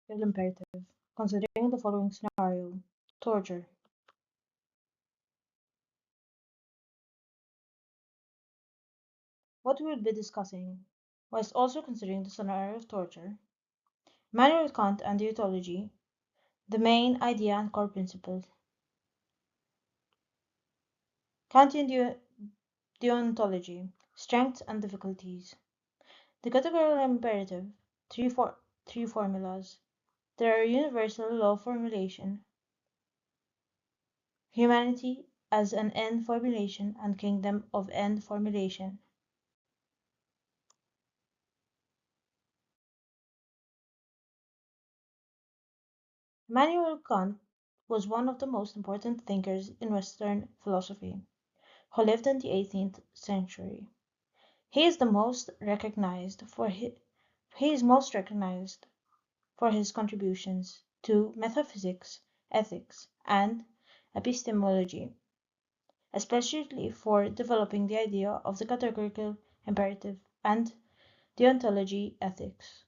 Imperative. Considering the following scenario: torture. What we will be discussing, whilst also considering the scenario of torture, Immanuel Kant and deontology, the main idea and core principles. Kantian deontology, strengths and difficulties. The categorical imperative, three formulas. There are universal law formulation, humanity as an end formulation, and kingdom of end formulation. Immanuel Kant was one of the most important thinkers in Western philosophy, who lived in the 18th century. He is most recognized for his contributions to metaphysics, ethics, and epistemology, especially for developing the idea of the categorical imperative and deontology ethics.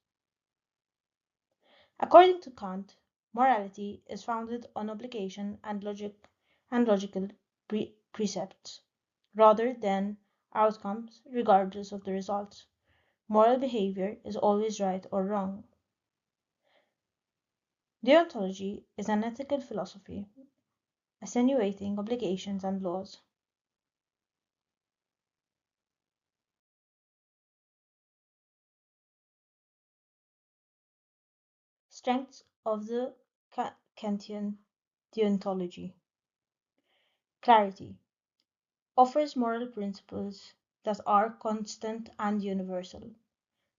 According to Kant, morality is founded on obligation and logical precepts, rather than outcomes regardless of the results. Moral behavior is always right or wrong. Deontology is an ethical philosophy, attenuating obligations and laws. Strengths of the Kantian deontology. Clarity offers moral principles that are constant and universal,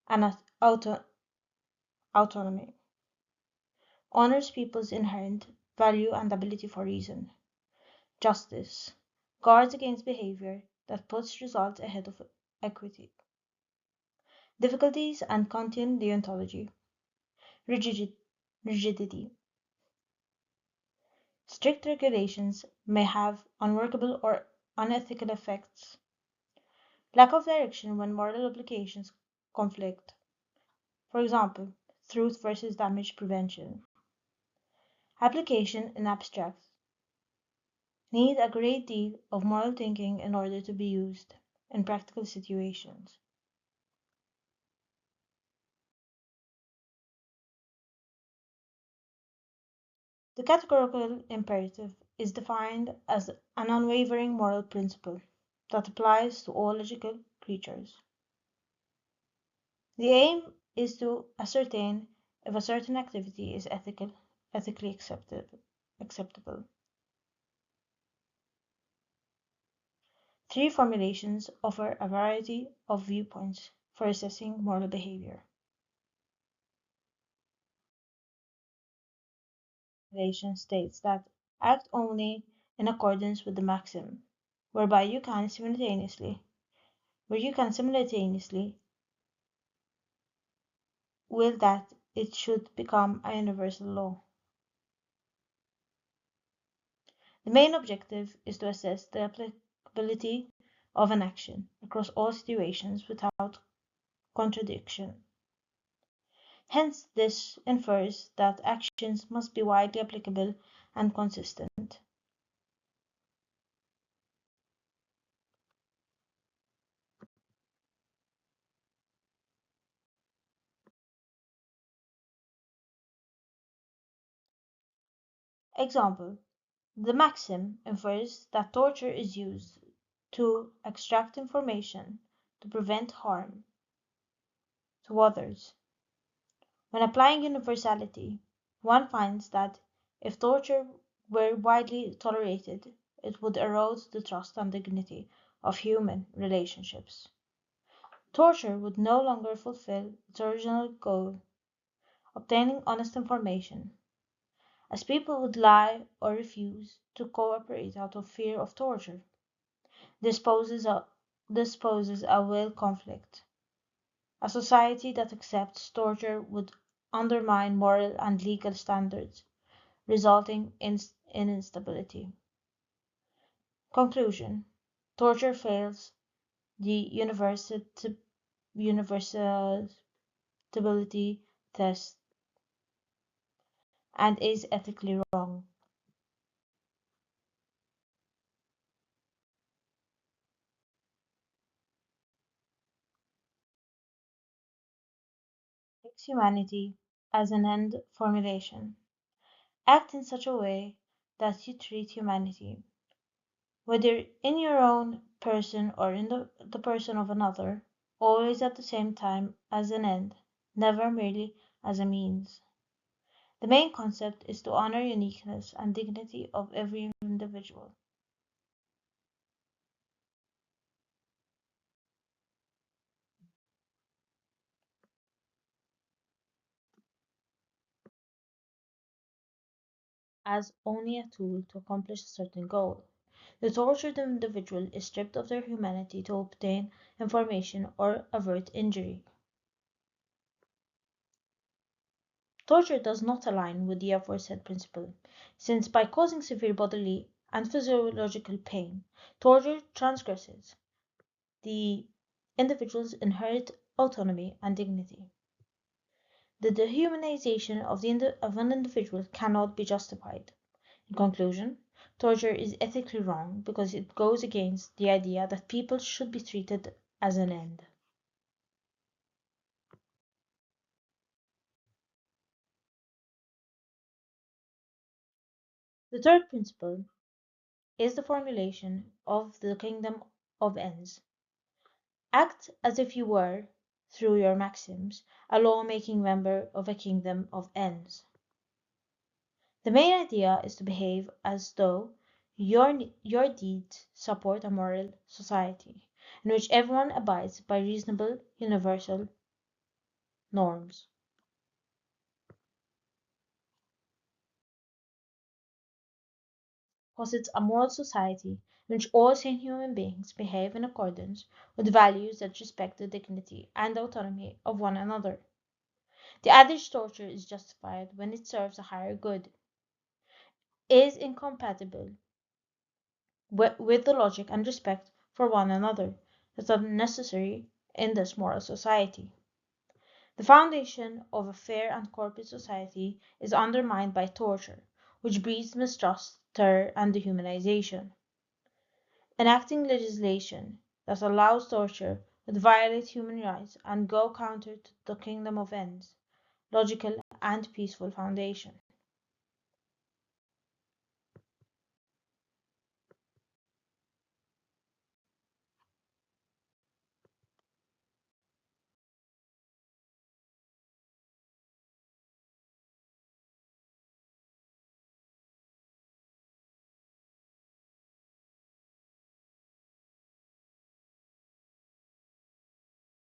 and autonomy honors people's inherent value and ability for reason. Justice guards against behavior that puts results ahead of equity. Difficulties and Kantian deontology. Rigidity. Strict regulations may have unworkable or unethical effects. Lack of direction when moral obligations conflict. For example, truth versus damage prevention. Application in abstract. Need a great deal of moral thinking in order to be used in practical situations. The categorical imperative is defined as an unwavering moral principle that applies to all logical creatures. The aim is to ascertain if a certain activity is ethically acceptable. Three formulations offer a variety of viewpoints for assessing moral behavior. Formulation states that act only in accordance with the maxim, whereby you can simultaneously will that it should become a universal law. The main objective is to assess the applicability of an action across all situations without contradiction. Hence, this infers that actions must be widely applicable and consistent. Example: the maxim infers that torture is used to extract information to prevent harm to others. When applying universality, one finds that if torture were widely tolerated, it would erode the trust and dignity of human relationships. Torture would no longer fulfill its original goal, obtaining honest information, as people would lie or refuse to cooperate out of fear of torture. This poses a will conflict. A society that accepts torture would undermine moral and legal standards, resulting in instability. Conclusion: torture fails the universality test and is ethically wrong. Takes humanity as an end formulation. Act in such a way that you treat humanity, whether in your own person or in the person of another, always at the same time as an end, never merely as a means. The main concept is to honor uniqueness and dignity of every individual. As only a tool to accomplish a certain goal. The tortured individual is stripped of their humanity to obtain information or avert injury. Torture does not align with the aforesaid principle, since by causing severe bodily and physiological pain, torture transgresses the individual's inherent autonomy and dignity. The dehumanization of an individual cannot be justified. In conclusion, torture is ethically wrong because it goes against the idea that people should be treated as an end. The third principle is the formulation of the kingdom of ends. Act as if you were, through your maxims, a law-making member of a kingdom of ends. The main idea is to behave as though your deeds support a moral society, in which everyone abides by reasonable, universal norms. Posits a moral society in which all sane human beings behave in accordance with values that respect the dignity and autonomy of one another. The adage torture is justified when it serves a higher good, is incompatible with the logic and respect for one another that are necessary in this moral society. The foundation of a fair and corporate society is undermined by torture, which breeds mistrust, terror, and dehumanization. Enacting legislation that allows torture would violate human rights and go counter to the kingdom of ends, logical and peaceful foundation.